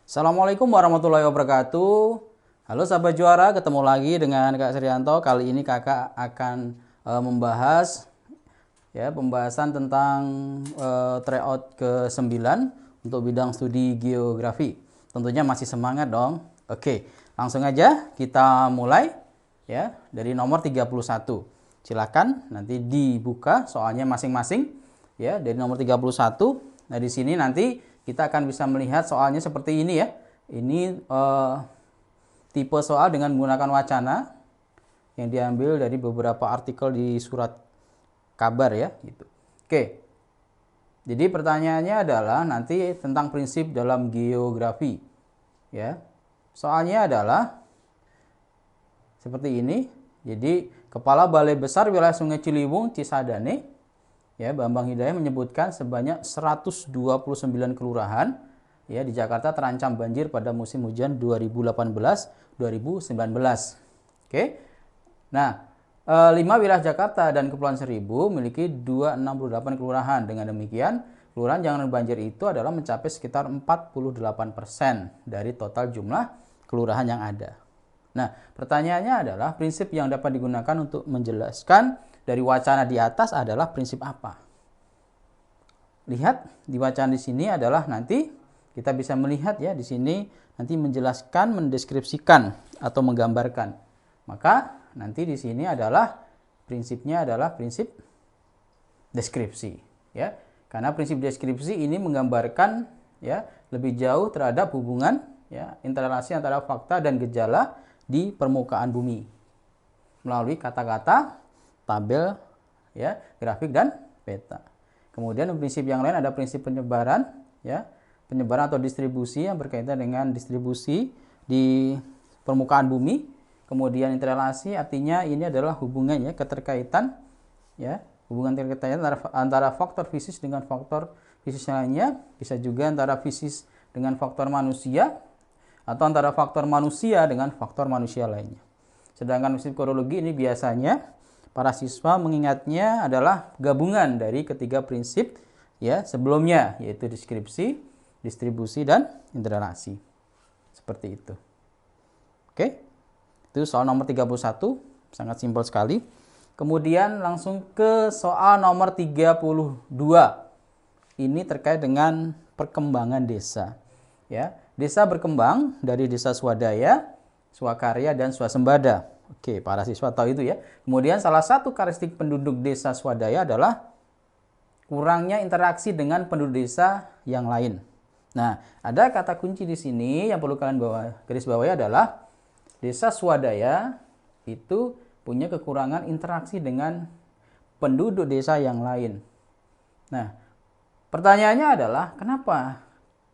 Assalamualaikum warahmatullahi wabarakatuh. Halo sahabat juara, ketemu lagi dengan Kak Srianto. Kali ini kakak akan membahas pembahasan tentang tryout ke-9 untuk bidang studi geografi. Tentunya masih semangat dong. Oke, langsung aja kita mulai ya dari nomor 31. Silakan nanti dibuka soalnya masing-masing ya dari nomor 31. Nah, di sini nanti kita akan bisa melihat soalnya seperti ini ya. Ini tipe soal dengan menggunakan wacana yang diambil dari beberapa artikel di surat kabar ya gitu. Oke. Jadi pertanyaannya adalah nanti tentang prinsip dalam geografi. Ya. Soalnya adalah seperti ini. Jadi Kepala Balai Besar Wilayah Sungai Ciliwung Cisadane ya, Bambang Hidayah menyebutkan sebanyak 129 kelurahan ya di Jakarta terancam banjir pada musim hujan 2018-2019. Oke. Nah, 5 wilayah Jakarta dan Kepulauan Seribu memiliki 268 kelurahan. Dengan demikian, kelurahan yang banjir itu adalah mencapai sekitar 48% dari total jumlah kelurahan yang ada. Nah, pertanyaannya adalah prinsip yang dapat digunakan untuk menjelaskan dari wacana di atas adalah prinsip apa? Lihat di wacana di sini adalah nanti kita bisa melihat ya di sini nanti menjelaskan, mendeskripsikan atau menggambarkan. Maka nanti di sini adalah prinsipnya adalah prinsip deskripsi ya. Karena prinsip deskripsi ini menggambarkan ya lebih jauh terhadap hubungan ya interrelasi antara fakta dan gejala di permukaan bumi melalui kata-kata, tabel, ya, grafik dan peta. Kemudian prinsip yang lain ada prinsip penyebaran, ya, penyebaran atau distribusi yang berkaitan dengan distribusi di permukaan bumi. Kemudian interrelasi artinya ini adalah hubungan ya, keterkaitan, ya, hubungan keterkaitan antara faktor fisik dengan faktor fisik lainnya, bisa juga antara fisik dengan faktor manusia atau antara faktor manusia dengan faktor manusia lainnya. Sedangkan psikologi ini biasanya para siswa mengingatnya adalah gabungan dari ketiga prinsip ya sebelumnya, yaitu deskripsi, distribusi, dan interrelasi. Seperti itu. Oke. Itu soal nomor 31, sangat simpel sekali. Kemudian langsung ke soal nomor 32. Ini terkait dengan perkembangan desa. Ya, desa berkembang dari desa swadaya, swakarya, dan swasembada. Oke, para siswa tahu itu ya. Kemudian salah satu karakteristik penduduk desa swadaya adalah kurangnya interaksi dengan penduduk desa yang lain. Nah, ada kata kunci di sini yang perlu kalian garis bawahi adalah desa swadaya itu punya kekurangan interaksi dengan penduduk desa yang lain. Nah, pertanyaannya adalah kenapa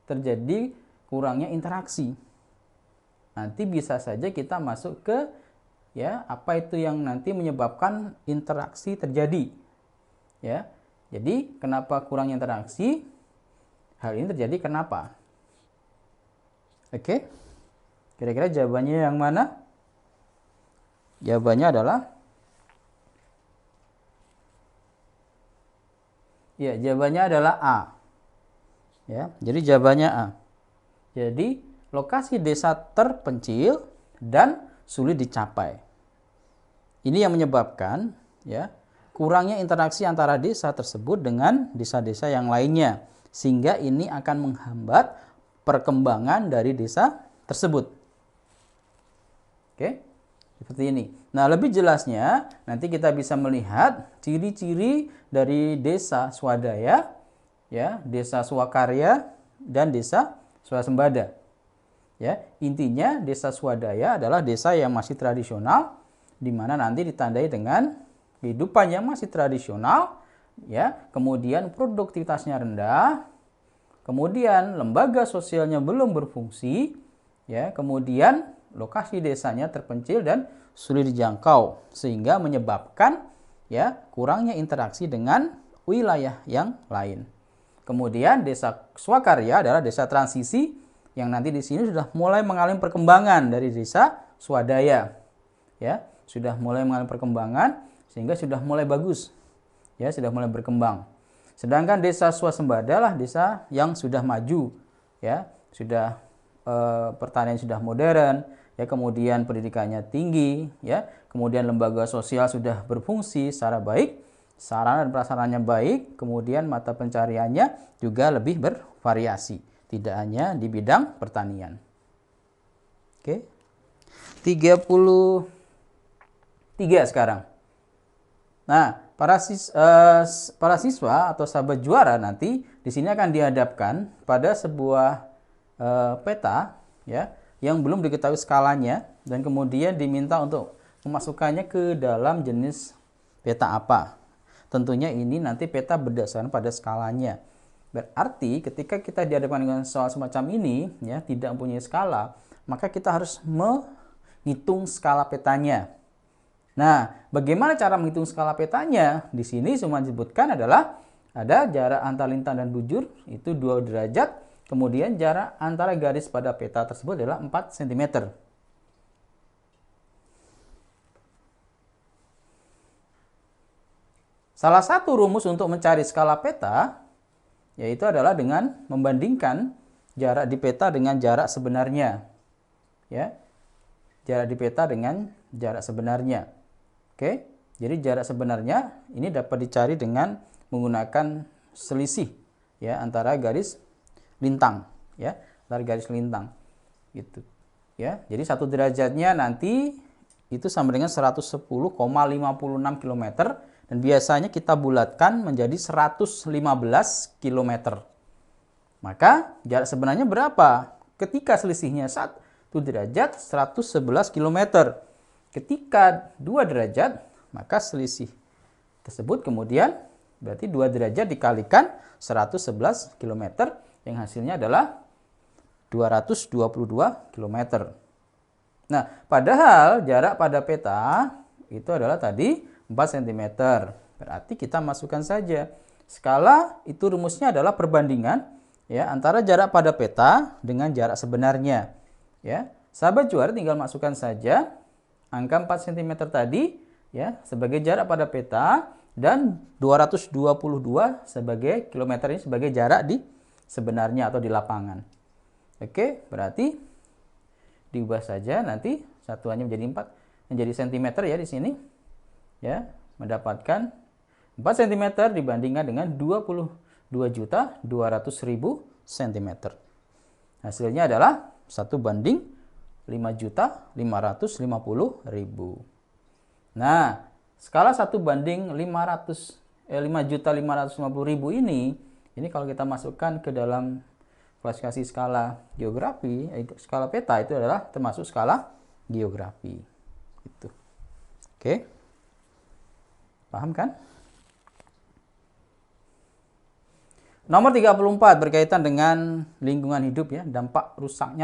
terjadi kurangnya interaksi? Nanti bisa saja kita masuk ke ya apa itu yang nanti menyebabkan interaksi terjadi. Ya. Jadi kenapa kurang interaksi? Hal ini terjadi kenapa? Oke. Kira-kira jawabannya yang mana? Jawabannya adalah ya, jawabannya adalah A. Ya, jadi jawabannya A. Jadi lokasi desa terpencil dan sulit dicapai. Ini yang menyebabkan ya kurangnya interaksi antara desa tersebut dengan desa-desa yang lainnya, sehingga ini akan menghambat perkembangan dari desa tersebut. Oke, seperti ini. Nah, lebih jelasnya nanti kita bisa melihat ciri-ciri dari desa swadaya, ya, desa swakarya, dan desa swasembada. Ya, intinya desa swadaya adalah desa yang masih tradisional, di mana nanti ditandai dengan kehidupan yang masih tradisional, ya, kemudian produktivitasnya rendah, kemudian lembaga sosialnya belum berfungsi, ya, kemudian lokasi desanya terpencil dan sulit dijangkau, sehingga menyebabkan ya kurangnya interaksi dengan wilayah yang lain. Kemudian desa swakarya adalah desa transisi yang nanti di sini sudah mulai mengalami perkembangan dari desa swadaya. Ya, sudah mulai mengalami perkembangan sehingga sudah mulai bagus. Ya, sudah mulai berkembang. Sedangkan desa swasembada lah desa yang sudah maju, ya, sudah pertanian sudah modern, ya, kemudian pendidikannya tinggi, ya, kemudian lembaga sosial sudah berfungsi secara baik, sarana dan prasarannya baik, kemudian mata pencariannya juga lebih bervariasi, tidak hanya di bidang pertanian. Oke. 33 sekarang. Nah, para siswa atau sahabat juara nanti di sini akan dihadapkan pada sebuah peta, ya, yang belum diketahui skalanya dan kemudian diminta untuk memasukkannya ke dalam jenis peta apa. Tentunya ini nanti peta berdasarkan pada skalanya. Berarti ketika kita dihadapkan dengan soal semacam ini, ya, tidak mempunyai skala, maka kita harus menghitung skala petanya. Nah, bagaimana cara menghitung skala petanya? Di sini semua disebutkan adalah ada jarak antar lintang dan bujur itu 2 derajat, kemudian jarak antara garis pada peta tersebut adalah 4 cm. Salah satu rumus untuk mencari skala peta yaitu adalah dengan membandingkan jarak di peta dengan jarak sebenarnya. Ya. Jarak di peta dengan jarak sebenarnya. Oke, jadi jarak sebenarnya ini dapat dicari dengan menggunakan selisih, ya, antara garis lintang, ya, antara garis lintang, gitu, ya. Jadi 1 derajatnya nanti itu sama dengan 110,56 km dan biasanya kita bulatkan menjadi 115 km. Maka jarak sebenarnya berapa? Ketika selisihnya 1 derajat 111 km. Ketika 2 derajat, maka selisih tersebut kemudian berarti 2 derajat dikalikan 111 km yang hasilnya adalah 222 km. Nah, padahal jarak pada peta itu adalah tadi 4 cm. Berarti kita masukkan saja. Skala itu rumusnya adalah perbandingan, ya, antara jarak pada peta dengan jarak sebenarnya. Ya, sahabat juara tinggal masukkan saja angka 4 cm tadi, ya, sebagai jarak pada peta dan 222 sebagai kilometer ini sebagai jarak di sebenarnya atau di lapangan. Oke, berarti diubah saja nanti satuannya menjadi 4 menjadi cm, ya, di sini. Ya, mendapatkan 4 cm dibandingkan dengan 22.200.000 cm. Hasilnya adalah 1:5.550.000. Nah, skala 5.550.000 ini kalau kita masukkan ke dalam klasifikasi skala geografi, skala peta itu adalah termasuk skala geografi. Itu. Oke. Paham kan? Nomor 34 berkaitan dengan lingkungan hidup, ya, dampak rusaknya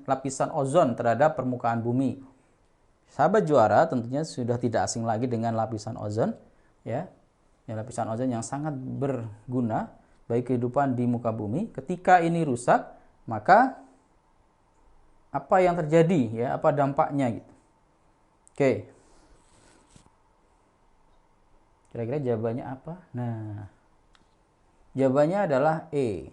lapisan ozon terhadap permukaan bumi. Sahabat juara tentunya sudah tidak asing lagi dengan lapisan ozon, ya. Lapisan ozon yang sangat berguna bagi kehidupan di muka bumi. Ketika ini rusak, maka apa yang terjadi, ya, apa dampaknya gitu. Oke. Kira-kira jawabannya apa? Nah, jawabannya adalah E.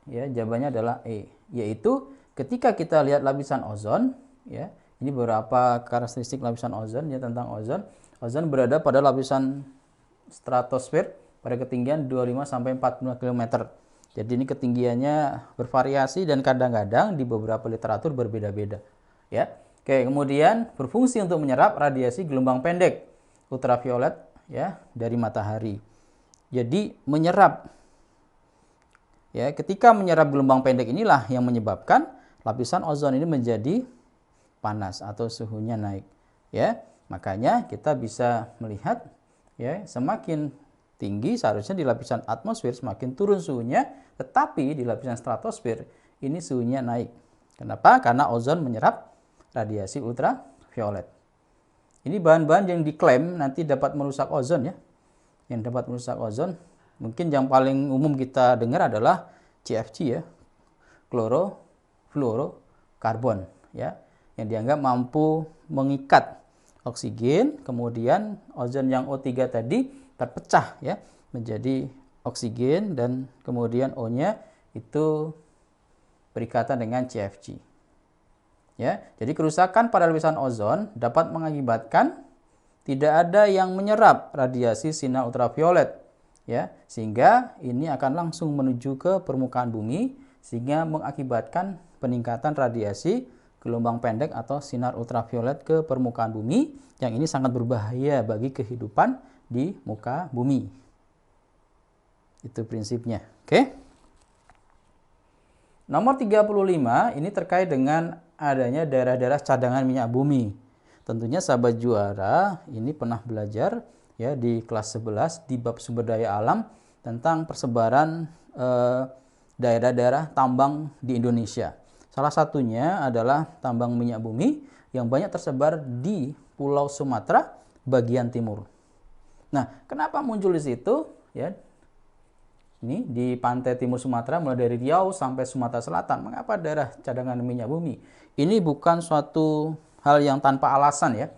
Ya, jawabannya adalah E, yaitu ketika kita lihat lapisan ozon, ya, ini beberapa karakteristik lapisan ozon, ya, tentang ozon. Ozon berada pada lapisan stratosfer pada ketinggian 25 sampai 40 km. Jadi ini ketinggiannya bervariasi dan kadang-kadang di beberapa literatur berbeda-beda, ya. Oke, kemudian berfungsi untuk menyerap radiasi gelombang pendek ultraviolet, ya, dari matahari. Jadi menyerap, ya, ketika menyerap gelombang pendek inilah yang menyebabkan lapisan ozon ini menjadi panas atau suhunya naik, ya. Makanya kita bisa melihat, ya, semakin tinggi seharusnya di lapisan atmosfer semakin turun suhunya, tetapi di lapisan stratosfer ini suhunya naik. Kenapa? Karena ozon menyerap radiasi ultraviolet. Ini bahan-bahan yang diklaim nanti dapat merusak ozon, ya. Yang dapat merusak ozon, mungkin yang paling umum kita dengar adalah CFC, ya, klorofluorokarbon, ya, yang dianggap mampu mengikat oksigen, kemudian ozon yang O3 tadi terpecah, ya, menjadi oksigen dan kemudian O-nya itu berikatan dengan CFG. Ya, jadi kerusakan pada lapisan ozon dapat mengakibatkan tidak ada yang menyerap radiasi sinar ultraviolet, ya, sehingga ini akan langsung menuju ke permukaan bumi sehingga mengakibatkan peningkatan radiasi gelombang pendek atau sinar ultraviolet ke permukaan bumi yang ini sangat berbahaya bagi kehidupan di muka bumi. Itu prinsipnya. Oke. Nomor 35 ini terkait dengan adanya daerah-daerah cadangan minyak bumi. Tentunya sahabat juara ini pernah belajar ya di kelas 11 di bab sumber daya alam tentang persebaran daerah-daerah tambang di Indonesia. Salah satunya adalah tambang minyak bumi yang banyak tersebar di Pulau Sumatera bagian timur. Nah, kenapa muncul di situ? Ya, ini di pantai timur Sumatera mulai dari Riau sampai Sumatera Selatan. Mengapa daerah cadangan minyak bumi? Ini bukan suatu hal yang tanpa alasan ya.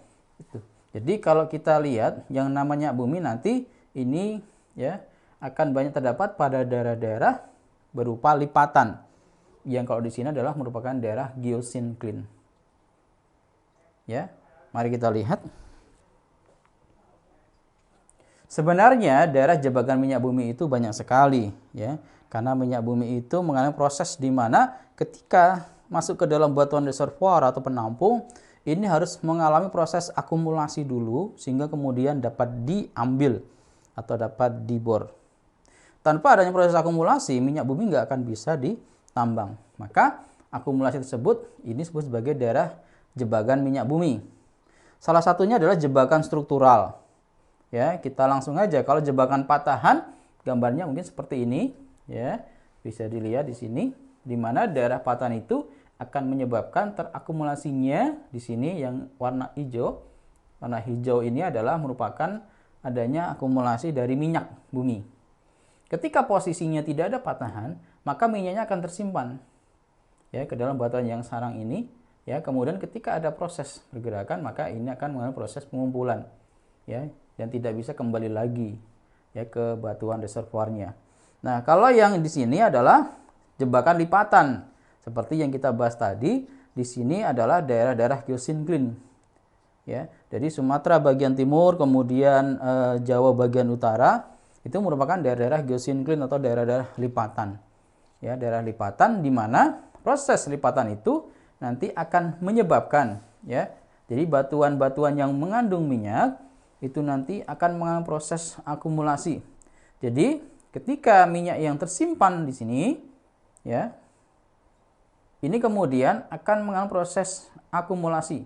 Jadi kalau kita lihat yang namanya bumi nanti ini ya akan banyak terdapat pada daerah-daerah berupa lipatan. Yang kalau di sini adalah merupakan daerah geosinkline. Ya, mari kita lihat. Sebenarnya daerah jebakan minyak bumi itu banyak sekali ya. Karena minyak bumi itu mengalami proses di mana ketika masuk ke dalam batuan reservoir atau penampung ini harus mengalami proses akumulasi dulu sehingga kemudian dapat diambil atau dapat dibor. Tanpa adanya proses akumulasi, minyak bumi nggak akan bisa ditambang. Maka akumulasi tersebut ini disebut sebagai daerah jebakan minyak bumi. Salah satunya adalah jebakan struktural. Ya, kita langsung aja. Kalau jebakan patahan, gambarnya mungkin seperti ini. Ya, bisa dilihat di sini, di mana daerah patahan itu akan menyebabkan terakumulasinya di sini yang warna hijau. Warna hijau ini adalah merupakan adanya akumulasi dari minyak bumi. Ketika posisinya tidak ada patahan, maka minyaknya akan tersimpan ya ke dalam batuan yang sarang ini. Ya, kemudian ketika ada proses pergerakan, maka ini akan mengalami proses pengumpulan. Ya, dan tidak bisa kembali lagi ya ke batuan reservoirnya. Nah, kalau yang di sini adalah jebakan lipatan. Seperti yang kita bahas tadi, di sini adalah daerah-daerah geosinkline. Ya, jadi Sumatera bagian timur, kemudian Jawa bagian utara, itu merupakan daerah-daerah geosinkline atau daerah-daerah lipatan. Ya, daerah lipatan di mana proses lipatan itu nanti akan menyebabkan ya. Jadi batuan-batuan yang mengandung minyak itu nanti akan mengalami proses akumulasi. Jadi ketika minyak yang tersimpan di sini ya, ini kemudian akan mengalami proses akumulasi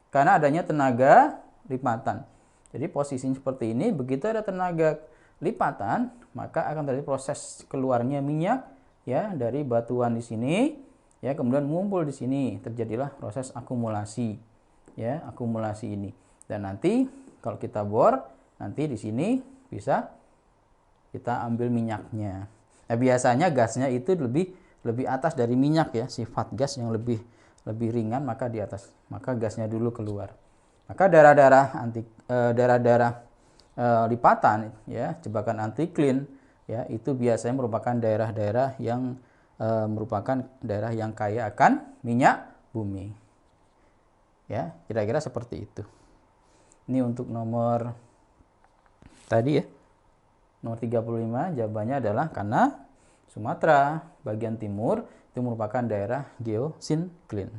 karena adanya tenaga lipatan. Jadi posisinya seperti ini, begitu ada tenaga lipatan, maka akan terjadi proses keluarnya minyak ya dari batuan di sini, ya kemudian mengumpul di sini, terjadilah proses akumulasi, ya akumulasi ini. Dan nanti kalau kita bor, nanti di sini bisa kita ambil minyaknya. Nah, biasanya gasnya itu lebih atas dari minyak ya, sifat gas yang lebih ringan maka di atas, maka gasnya dulu keluar. Maka daerah-daerah lipatan ya, jebakan antikline ya, itu biasanya merupakan daerah-daerah yang merupakan daerah yang kaya akan minyak bumi. Ya, kira-kira seperti itu. Ini untuk nomor tadi ya. Nomor 35 jawabannya adalah karena Sumatera bagian timur itu merupakan daerah geosinkline.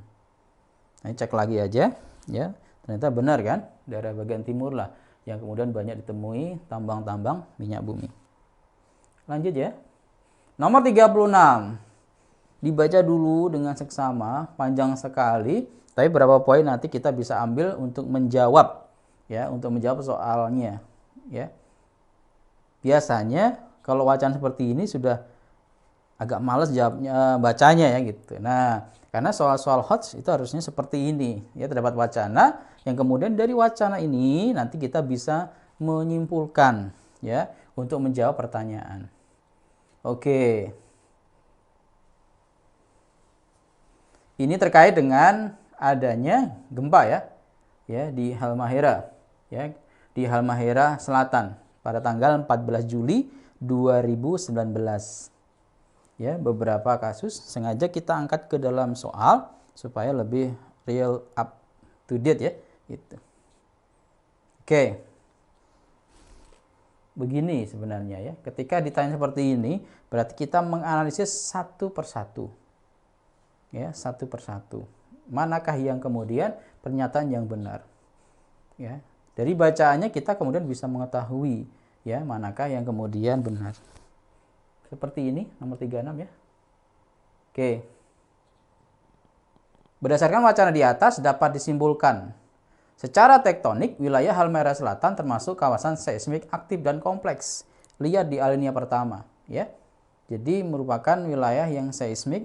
Nah, cek lagi aja ya. Ternyata benar kan? Daerah bagian timur lah yang kemudian banyak ditemui tambang-tambang minyak bumi. Lanjut ya. Nomor 36. Dibaca dulu dengan seksama, panjang sekali, tapi berapa poin nanti kita bisa ambil untuk menjawab ya, untuk menjawab soalnya ya. Biasanya kalau wacana seperti ini sudah agak males jawabnya, bacanya ya gitu. Nah, karena soal-soal HOTS itu harusnya seperti ini. Ya, terdapat wacana yang kemudian dari wacana ini nanti kita bisa menyimpulkan ya untuk menjawab pertanyaan. Oke. Ini terkait dengan adanya gempa ya. Ya, di Halmahera ya, di Halmahera Selatan pada tanggal 14 Juli 2019. ya beberapa kasus sengaja kita angkat ke dalam soal supaya lebih real up to date ya gitu. Oke. Begini sebenarnya ya. Ketika ditanya seperti ini, berarti kita menganalisis satu persatu. Ya, satu persatu. Manakah yang kemudian pernyataan yang benar? Ya. Dari bacaannya kita kemudian bisa mengetahui ya manakah yang kemudian benar. Seperti ini nomor 36 ya. Oke. Berdasarkan wacana di atas dapat disimpulkan secara tektonik, wilayah Halmahera Selatan termasuk kawasan seismik aktif dan kompleks. Lihat di alinea pertama, ya. Jadi merupakan wilayah yang seismik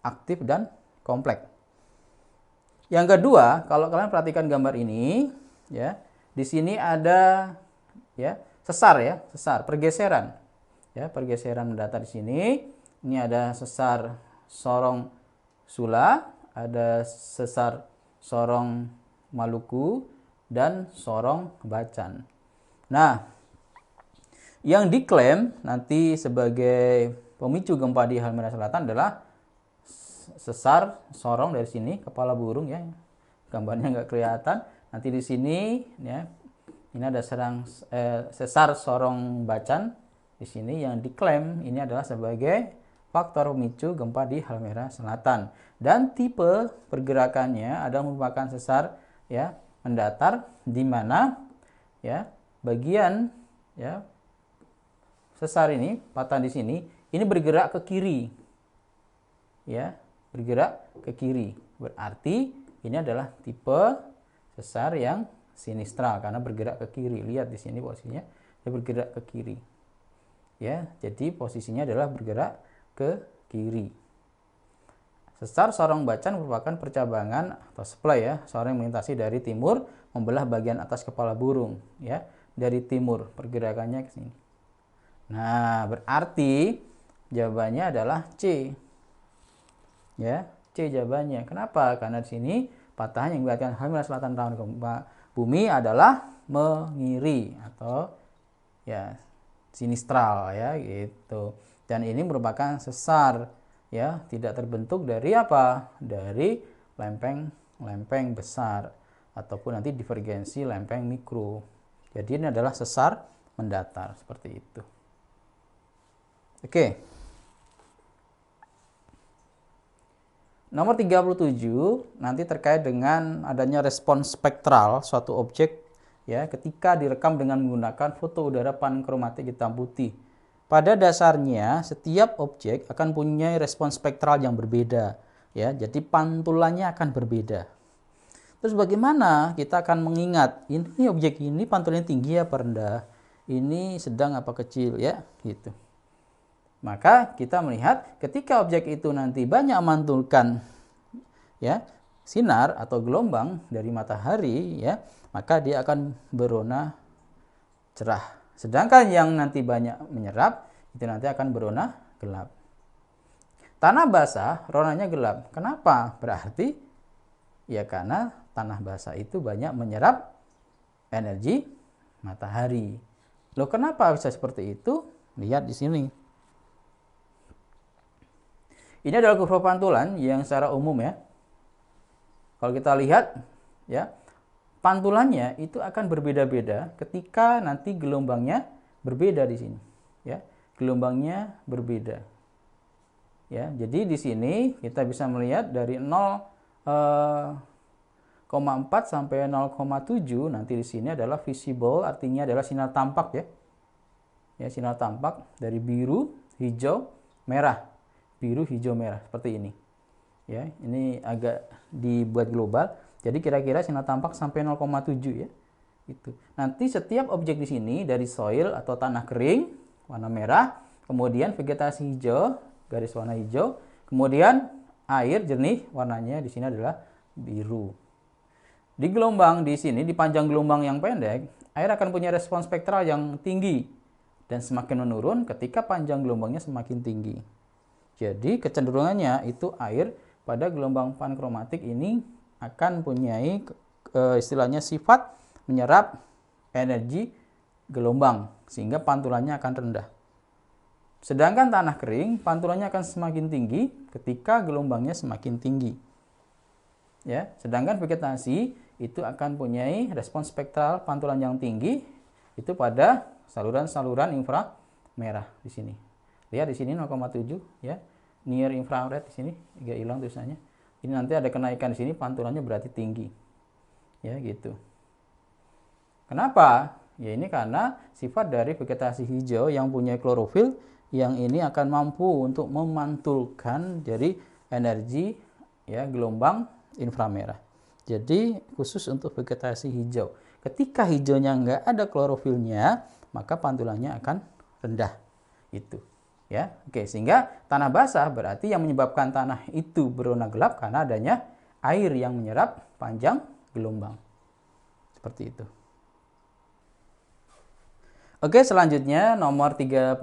aktif dan kompleks. Yang kedua, kalau kalian perhatikan gambar ini, ya, di sini ada ya sesar ya, sesar pergeseran, ya pergeseran mendatar di sini. Ini ada sesar Sorong Sula, ada sesar Sorong Maluku, dan Sorong Bacan. Nah, yang diklaim nanti sebagai pemicu gempa di Halmahera Selatan adalah sesar Sorong dari sini, kepala burung ya, gambarnya nggak kelihatan. Nanti di sini ya, ini ada sesar Sorong Bacan di sini yang diklaim ini adalah sebagai faktor pemicu gempa di Halmahera Selatan. Dan tipe pergerakannya adalah merupakan sesar ya mendatar di mana ya bagian ya sesar ini patahan di sini ini bergerak ke kiri ya, bergerak ke kiri, berarti ini adalah tipe sesar yang sinistra karena bergerak ke kiri. Lihat di sini posisinya dia bergerak ke kiri ya, jadi posisinya adalah bergerak ke kiri. Sesar Sorong Bacan merupakan percabangan atau supply ya, sesar yang melintasi dari timur membelah bagian atas kepala burung ya, dari timur pergerakannya ke sini. Nah, berarti jawabannya adalah C. Ya, C jawabannya. Kenapa? Karena di sini patahan yang mengakibatkan Halmahera Selatan rawan gempa bumi adalah mengiri atau ya sinistral ya gitu. Dan ini merupakan sesar ya, tidak terbentuk dari apa? Dari lempeng besar ataupun nanti divergensi lempeng mikro. Jadi ini adalah sesar mendatar seperti itu. Oke. Nomor 37 nanti terkait dengan adanya respons spektral suatu objek ya ketika direkam dengan menggunakan foto udara pankromatik hitam putih. Pada dasarnya setiap objek akan punya respons spektral yang berbeda ya. Jadi pantulannya akan berbeda. Terus bagaimana kita akan mengingat ini objek ini pantulannya tinggi apa rendah? Ini sedang apa kecil ya gitu. Maka kita melihat ketika objek itu nanti banyak memantulkan ya sinar atau gelombang dari matahari ya, maka dia akan berwarna cerah. Sedangkan yang nanti banyak menyerap itu nanti akan berwarna gelap. Tanah basah warnanya gelap. Kenapa? Berarti ya karena tanah basah itu banyak menyerap energi matahari. Loh, kenapa bisa seperti itu? Lihat di sini. Ini adalah kurva pantulan yang secara umum ya. Kalau kita lihat ya, pantulannya itu akan berbeda-beda ketika nanti gelombangnya berbeda di sini ya. Gelombangnya berbeda. Ya, jadi di sini kita bisa melihat dari 0,4 sampai 0,7 nanti di sini adalah visible, artinya adalah sinar tampak ya. Ya, sinar tampak dari biru, hijau, merah. Biru, hijau, merah seperti ini. Ya, ini agak dibuat global. Jadi kira-kira sinar tampak sampai 0,7 ya. Itu. Nanti setiap objek di sini dari soil atau tanah kering warna merah, kemudian vegetasi hijau, garis warna hijau, kemudian air jernih warnanya di sini adalah biru. Di gelombang di sini, di panjang gelombang yang pendek, air akan punya respons spektral yang tinggi dan semakin menurun ketika panjang gelombangnya semakin tinggi. Jadi kecenderungannya itu air pada gelombang pankromatik ini akan punyai istilahnya sifat menyerap energi gelombang sehingga pantulannya akan rendah. Sedangkan tanah kering, pantulannya akan semakin tinggi ketika gelombangnya semakin tinggi. Ya, sedangkan vegetasi itu akan punyai respons spektral pantulan yang tinggi itu pada saluran-saluran inframerah di sini. Lihat di sini 0,7 ya. Near infrared di sini, agak hilang tulisannya. Ini nanti ada kenaikan di sini, pantulannya berarti tinggi. Ya, gitu. Kenapa? Ya ini karena sifat dari vegetasi hijau yang punya klorofil yang ini akan mampu untuk memantulkan jadi energi ya gelombang inframerah. Jadi khusus untuk vegetasi hijau. Ketika hijaunya nggak ada klorofilnya, maka pantulannya akan rendah. Itu. Ya, oke, sehingga tanah basah berarti yang menyebabkan tanah itu berwarna gelap karena adanya air yang menyerap panjang gelombang. Seperti itu. Oke, selanjutnya nomor 38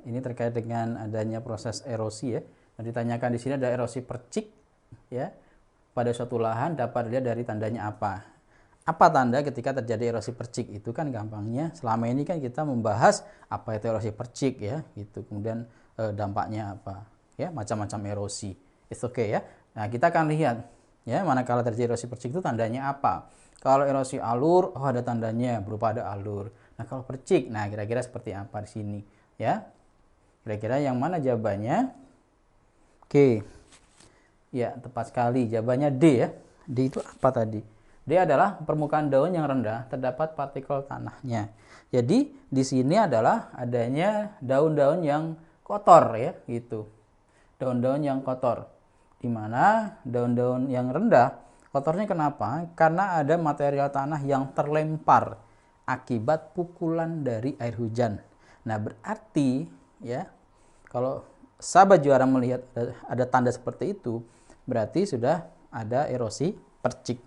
ini terkait dengan adanya proses erosi ya. Ditanyakan di sini ada erosi percik ya. Pada suatu lahan dapat dilihat dari tandanya apa? Apa tanda ketika terjadi erosi percik? Itu kan gampangnya selama ini kan kita membahas apa itu erosi percik ya, gitu. Kemudian dampaknya apa? Ya, macam-macam erosi. It's okay ya. Nah, kita akan lihat ya manakala terjadi erosi percik itu tandanya apa. Kalau erosi alur, oh ada tandanya berupa ada alur. Nah, kalau percik, nah kira-kira seperti apa di sini ya? Kira-kira yang mana jawabannya? Oke. Ya, tepat sekali. Jawabannya D ya. D itu apa tadi? D adalah permukaan daun yang rendah terdapat partikel tanahnya. Jadi di sini adalah adanya daun-daun yang kotor ya, gitu. Daun-daun yang kotor. Di mana daun-daun yang rendah kotornya kenapa? Karena ada material tanah yang terlempar akibat pukulan dari air hujan. Nah, berarti ya kalau sahabat juara melihat ada tanda seperti itu, berarti sudah ada erosi percik.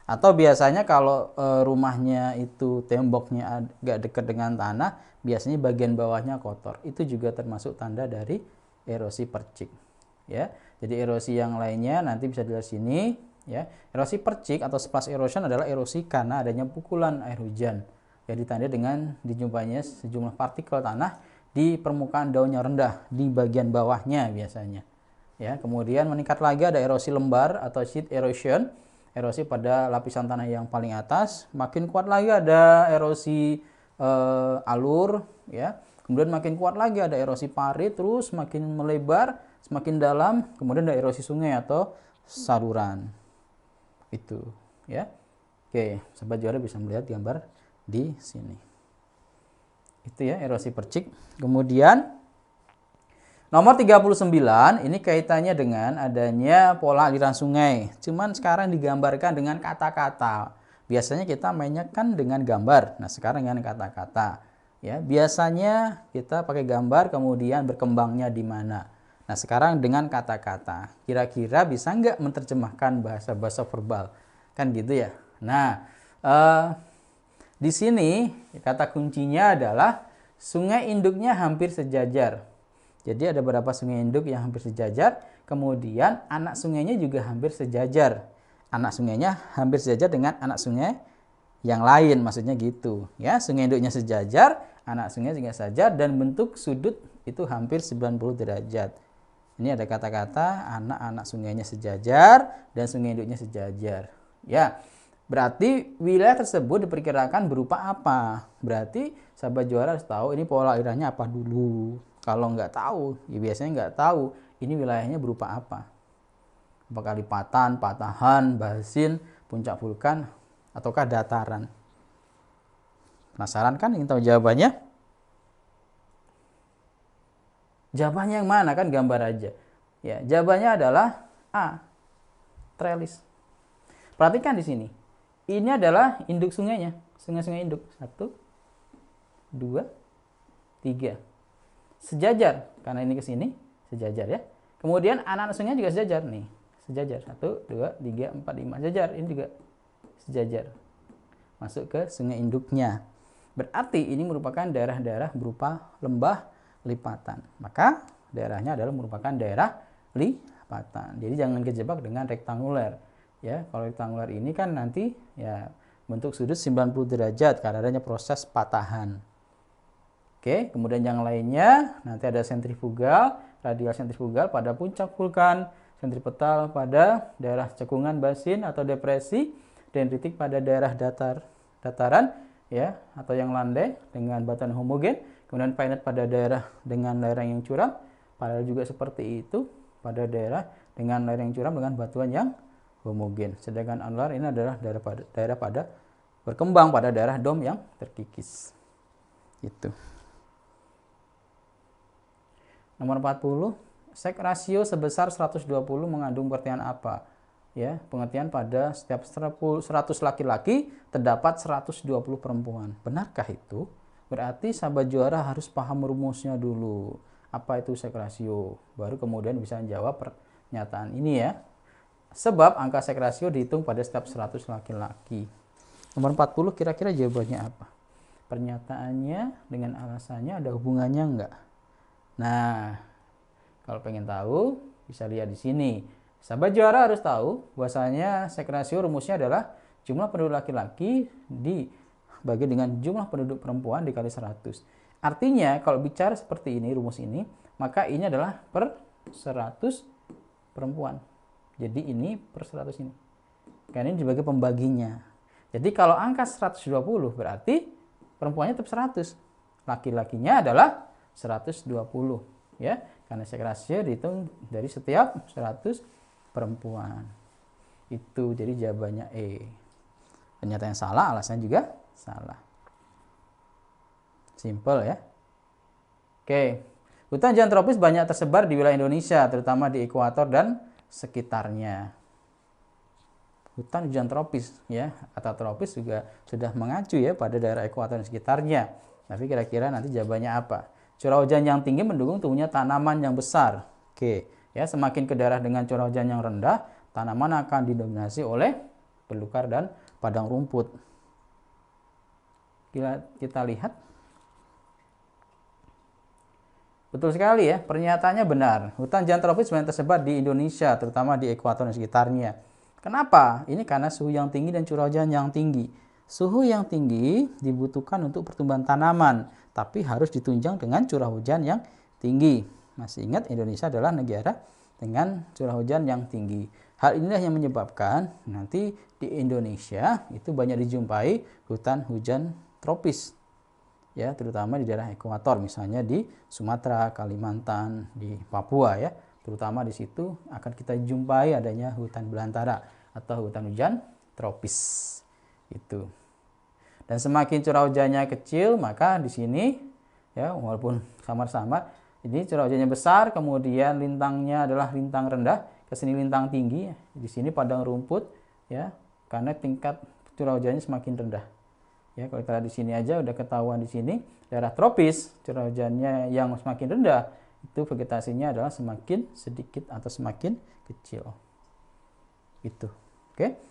Atau biasanya kalau rumahnya itu temboknya agak dekat dengan tanah, biasanya bagian bawahnya kotor. Itu juga termasuk tanda dari erosi percik. Ya, jadi erosi yang lainnya nanti bisa dilihat sini. Ya, erosi percik atau splash erosion adalah erosi karena adanya pukulan air hujan. Ya, ditandai dengan dijumpainya sejumlah partikel tanah di permukaan daun yang rendah di bagian bawahnya biasanya. Ya, kemudian meningkat lagi ada erosi lembar atau sheet erosion. Erosi pada lapisan tanah yang paling atas. Makin kuat lagi ada erosi alur ya. Kemudian makin kuat lagi ada erosi parit, terus makin melebar, semakin dalam, kemudian ada erosi sungai atau saluran. Itu ya. Oke, sahabat juara bisa melihat gambar di sini. Itu ya erosi percik. Kemudian nomor 39 ini kaitannya dengan adanya pola aliran sungai. Cuman sekarang digambarkan dengan kata-kata. Biasanya kita mainnya kan dengan gambar. Nah, sekarang dengan kata-kata. Ya, biasanya kita pakai gambar kemudian berkembangnya di mana. Nah, sekarang dengan kata-kata. Kira-kira bisa nggak menerjemahkan bahasa-bahasa verbal? Kan gitu ya. Nah, di sini kata kuncinya adalah sungai induknya hampir sejajar. Jadi ada beberapa sungai induk yang hampir sejajar, kemudian anak sungainya juga hampir sejajar. Anak sungainya hampir sejajar dengan anak sungai yang lain, maksudnya gitu. Ya, sungai induknya sejajar, anak sungai juga sejajar dan bentuk sudut itu hampir 90 derajat. Ini ada kata-kata anak-anak sungainya sejajar dan sungai induknya sejajar. Ya, berarti wilayah tersebut diperkirakan berupa apa? Berarti sahabat juara harus tahu ini pola alirannya apa dulu. Kalau nggak tahu, ya biasanya nggak tahu ini wilayahnya berupa apa. Apakah lipatan, patahan, basin, puncak vulkan, ataukah dataran? Penasaran kan? Ingin tahu jawabannya? Jawabannya yang mana kan gambar aja. Ya, jawabannya adalah A. Trellis. Perhatikan di sini. Ini adalah induk sungainya, sungai-sungai induk. 1, 2, 3. Sejajar, karena ini ke sini, sejajar ya. Kemudian anak-anak sungai juga sejajar nih. Sejajar. 1, 2, 3, 4, 5. Sejajar, ini juga sejajar. Masuk ke sungai induknya. Berarti ini merupakan daerah-daerah berupa lembah lipatan. Maka daerahnya adalah merupakan daerah lipatan. Jadi jangan kejebak dengan rektanguler. Ya, kalau rektanguler ini kan nanti ya bentuk sudut 90 derajat karena adanya proses patahan. Oke, kemudian yang lainnya nanti ada sentrifugal, radial sentrifugal pada puncak vulkan, sentripetal pada daerah cekungan basin atau depresi, dendritik pada daerah dataran ya atau yang landai dengan batuan homogen, kemudian painet pada daerah dengan lereng yang curam, paralel juga seperti itu pada daerah dengan lereng yang curam dengan batuan yang homogen. Sedangkan anular ini adalah daerah pada berkembang pada daerah dom yang terkikis. Itu. Nomor 40, sek rasio sebesar 120 mengandung pengertian apa? Ya, pengertian pada setiap 100 laki-laki terdapat 120 perempuan. Benarkah itu? Berarti sahabat juara harus paham rumusnya dulu. Apa itu sek rasio? Baru kemudian bisa menjawab pernyataan ini ya. Sebab angka sek rasio dihitung pada setiap 100 laki-laki. Nomor 40 kira-kira jawabannya apa? Pernyataannya dengan alasannya ada hubungannya enggak? Nah, kalau pengen tahu bisa lihat di sini. Sahabat juara harus tahu bahwasanya sek rasio rumusnya adalah jumlah penduduk laki-laki dibagi dengan jumlah penduduk perempuan dikali 100. Artinya kalau bicara seperti ini rumus ini, maka ini adalah per 100 perempuan. Jadi ini per 100 ini. Karena ini dibagi pembaginya. Jadi kalau angka 120 berarti perempuannya tetap 100. Laki-lakinya adalah 120 ya, karena sek rasio dihitung dari setiap 100 perempuan. Itu jadi jawabannya E. Pernyataan yang salah, alasannya juga salah. Simple ya. Oke. Hutan hujan tropis banyak tersebar di wilayah Indonesia, terutama di ekuator dan sekitarnya. Hutan hujan tropis ya, kata tropis juga sudah mengacu ya pada daerah ekuator dan sekitarnya. Tapi kira-kira nanti jawabannya apa? Curah hujan yang tinggi mendukung tumbuhnya tanaman yang besar. Oke, ya semakin ke daerah dengan curah hujan yang rendah, tanaman akan didominasi oleh belukar dan padang rumput. Kita lihat. Betul sekali ya, pernyataannya benar. Hutan hujan tropis banyak tersebar di Indonesia, terutama di ekuator dan sekitarnya. Kenapa? Ini karena suhu yang tinggi dan curah hujan yang tinggi. Suhu yang tinggi dibutuhkan untuk pertumbuhan tanaman, tapi harus ditunjang dengan curah hujan yang tinggi. Masih ingat Indonesia adalah negara dengan curah hujan yang tinggi. Hal inilah yang menyebabkan nanti di Indonesia itu banyak dijumpai hutan hujan tropis. Ya, terutama di daerah ekuator, misalnya di Sumatera, Kalimantan, di Papua ya. Terutama di situ akan kita jumpai adanya hutan belantara atau hutan hujan tropis. Itu. Dan semakin curah hujannya kecil, maka di sini ya walaupun samar-samar, ini curah hujannya besar, kemudian lintangnya adalah lintang rendah, ke sini lintang tinggi, di sini padang rumput ya, karena tingkat curah hujannya semakin rendah. Ya, kalau kita lihat di sini aja udah ketahuan di sini daerah tropis curah hujannya yang semakin rendah, itu vegetasinya adalah semakin sedikit atau semakin kecil. Itu. Oke.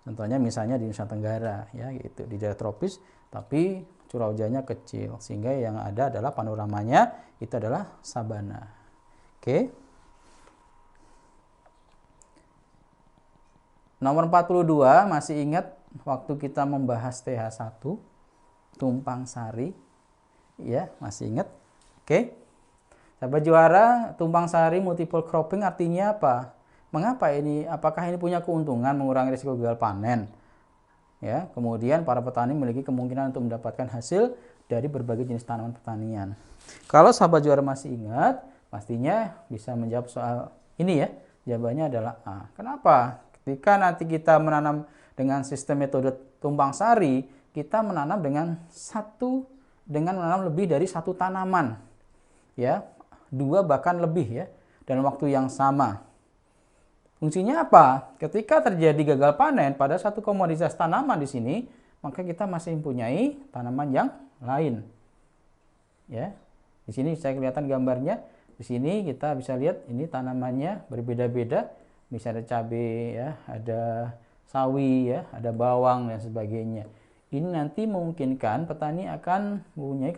Contohnya misalnya di Nusa Tenggara ya gitu, di daerah tropis tapi curah hujannya kecil sehingga yang ada adalah panoramanya itu adalah sabana. Oke. Nomor 42, masih ingat waktu kita membahas TH1 tumpang sari? Ya, masih ingat? Oke. Sahabat juara, tumpang sari multiple cropping artinya apa? Mengapa ini? Apakah ini punya keuntungan mengurangi risiko gagal panen? Ya, kemudian para petani memiliki kemungkinan untuk mendapatkan hasil dari berbagai jenis tanaman pertanian. Kalau sahabat juara masih ingat, pastinya bisa menjawab soal ini ya. Jawabannya adalah A. Kenapa? Ketika nanti kita menanam dengan sistem metode tumpang sari, kita menanam dengan menanam lebih dari satu tanaman. Ya, 2 bahkan lebih ya, dalam waktu yang sama. Fungsinya apa? Ketika terjadi gagal panen pada satu komoditas tanaman di sini, maka kita masih mempunyai tanaman yang lain. Ya. Di sini saya kelihatan gambarnya. Di sini kita bisa lihat ini tanamannya berbeda-beda. Bisa ada cabai ya, ada sawi ya, ada bawang dan sebagainya. Ini nanti memungkinkan petani akan mempunyai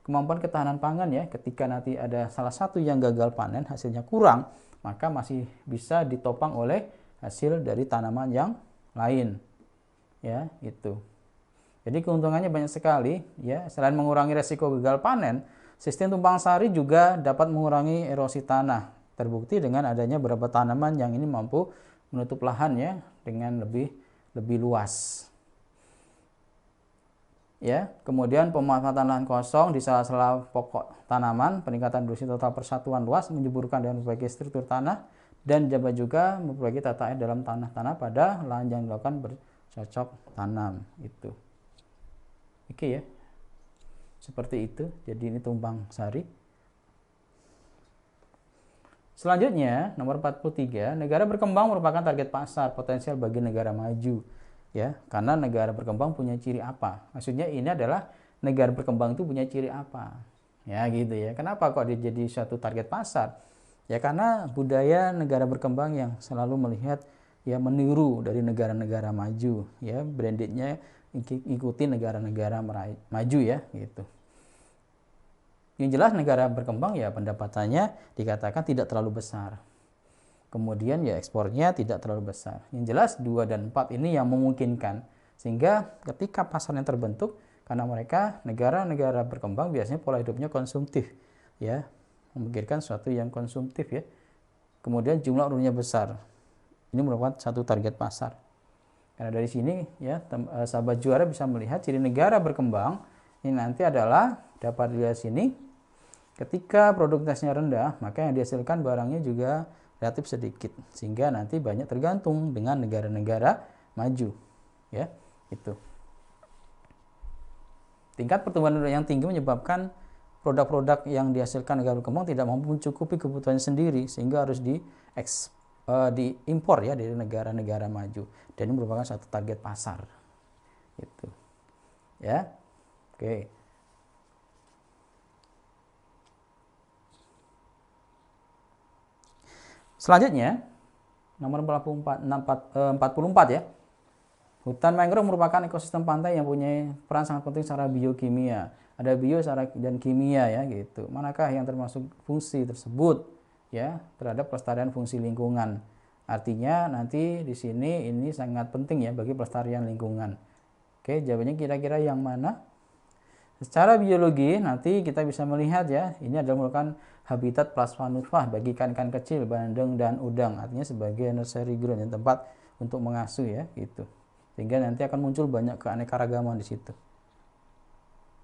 kemampuan ketahanan pangan ya. Ketika nanti ada salah satu yang gagal panen, hasilnya kurang, maka masih bisa ditopang oleh hasil dari tanaman yang lain. Ya, itu. Jadi keuntungannya banyak sekali ya. Selain mengurangi resiko gagal panen, sistem tumpang sari juga dapat mengurangi erosi tanah. Terbukti dengan adanya beberapa tanaman yang ini mampu menutup lahan ya dengan lebih luas. Ya, kemudian pemanfaatan lahan kosong di sela-sela pokok tanaman, peningkatan produksi total persatuan luas, menyuburkan dan memperbaiki struktur tanah, dan dapat juga memperbaiki tata air dalam tanah-tanah pada lahan yang dilakukan bercocok tanam itu. Oke ya, seperti itu. Jadi ini tumpang sari. Selanjutnya, nomor 43, negara berkembang merupakan target pasar potensial bagi negara maju. Ya, karena negara berkembang punya ciri apa? Maksudnya ini adalah negara berkembang itu punya ciri apa? Ya, gitu ya. Kenapa kok dia jadi suatu target pasar? Ya, karena budaya negara berkembang yang selalu melihat ya meniru dari negara-negara maju, ya, brandednya ikuti negara-negara maju ya, gitu. Yang jelas negara berkembang ya pendapatannya dikatakan tidak terlalu besar. Kemudian ya ekspornya tidak terlalu besar. Yang jelas 2 dan 4 ini yang memungkinkan. Sehingga ketika pasarnya terbentuk, karena mereka negara-negara berkembang biasanya pola hidupnya konsumtif. Ya, memikirkan sesuatu yang konsumtif ya. Kemudian jumlah ordernya besar. Ini merupakan satu target pasar. Karena dari sini ya sahabat juara bisa melihat ciri negara berkembang ini nanti adalah dapat dilihat sini. Ketika produktivitasnya rendah, maka yang dihasilkan barangnya juga relatif sedikit, sehingga nanti banyak tergantung dengan negara-negara maju, ya, itu. Tingkat pertumbuhan yang tinggi menyebabkan produk-produk yang dihasilkan negara berkembang tidak mampu mencukupi kebutuhannya sendiri, sehingga harus diimpor ya dari negara-negara maju. Dan ini merupakan satu target pasar, itu, ya, oke. Selanjutnya, nomor 44 ya. Hutan mangrove merupakan ekosistem pantai yang punya peran sangat penting secara biokimia. Ada bio dan kimia ya gitu. Manakah yang termasuk fungsi tersebut ya terhadap pelestarian fungsi lingkungan? Artinya nanti di sini ini sangat penting ya bagi pelestarian lingkungan. Oke, jawabannya kira-kira yang mana? Secara biologi nanti kita bisa melihat ya, ini adalah merupakan habitat plasma nutfah bagi ikan-ikan kecil, bandeng dan udang. Artinya sebagai nursery ground, yang tempat untuk mengasuh ya, gitu. Sehingga nanti akan muncul banyak keanekaragaman di situ.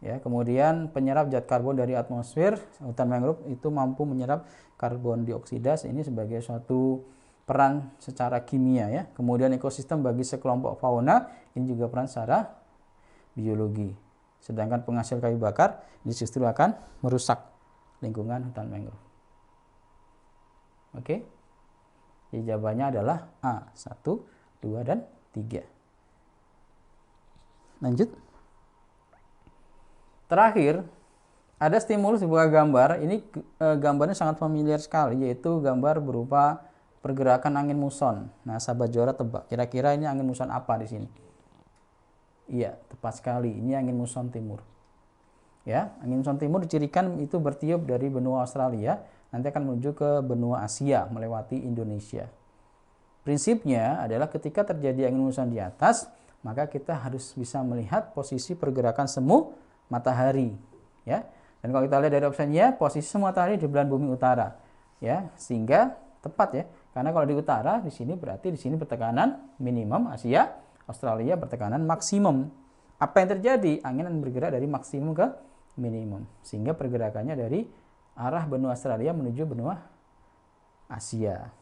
Ya, kemudian penyerap zat karbon dari atmosfer, hutan mangrove itu mampu menyerap karbon dioksida, ini sebagai suatu peran secara kimia ya. Kemudian ekosistem bagi sekelompok fauna, ini juga peran secara biologi. Sedangkan penghasil kayu bakar ini justru akan merusak lingkungan hutan mangrove. Oke. Jadi jawabannya adalah A, 1, 2, dan 3. Lanjut. Terakhir, ada stimulus sebuah gambar. Ini gambarnya sangat familiar sekali, yaitu gambar berupa pergerakan angin muson. Nah, sahabat juara tebak, kira-kira ini angin muson apa di sini? Iya, tepat sekali. Ini angin muson timur. Ya, angin muson timur dicirikan itu bertiup dari benua Australia, nanti akan menuju ke benua Asia melewati Indonesia. Prinsipnya adalah ketika terjadi angin muson di atas, maka kita harus bisa melihat posisi pergerakan semu matahari, ya. Dan kalau kita lihat dari opsinya, posisi semu matahari di belahan bumi utara, ya, sehingga tepat ya. Karena kalau di utara di sini berarti di sini bertekanan minimum, Asia, Australia bertekanan maksimum. Apa yang terjadi? Angin akan bergerak dari maksimum ke minimum, sehingga pergerakannya dari arah benua Australia menuju benua Asia.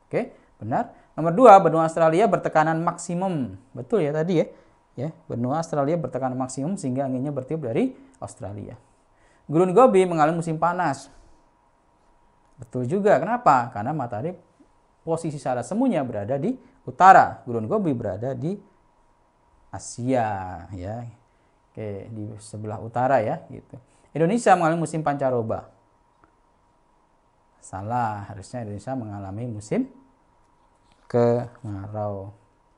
Oke, benar. Nomor 2, benua Australia bertekanan maksimum. Betul ya tadi ya. Ya, benua Australia bertekanan maksimum sehingga anginnya bertiup dari Australia. Gurun Gobi mengalami musim panas. Betul juga. Kenapa? Karena matahari posisi secara semuanya berada di utara. Gurun Gobi berada di Asia ya. Oke, di sebelah utara ya gitu. Indonesia mengalami musim pancaroba. Salah, harusnya Indonesia mengalami musim kemarau.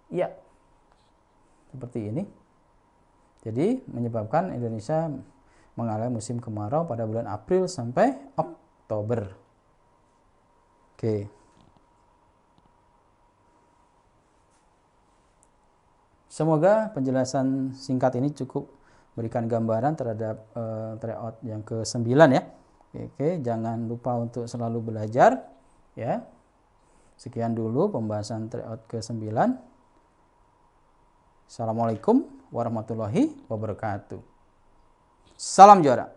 Iya. Seperti ini. Jadi menyebabkan Indonesia mengalami musim kemarau pada bulan April sampai Oktober. Oke. Semoga penjelasan singkat ini cukup berikan gambaran terhadap tryout yang ke-9 ya. Oke, jangan lupa untuk selalu belajar ya. Sekian dulu pembahasan tryout ke-9. Assalamualaikum warahmatullahi wabarakatuh. Salam juara.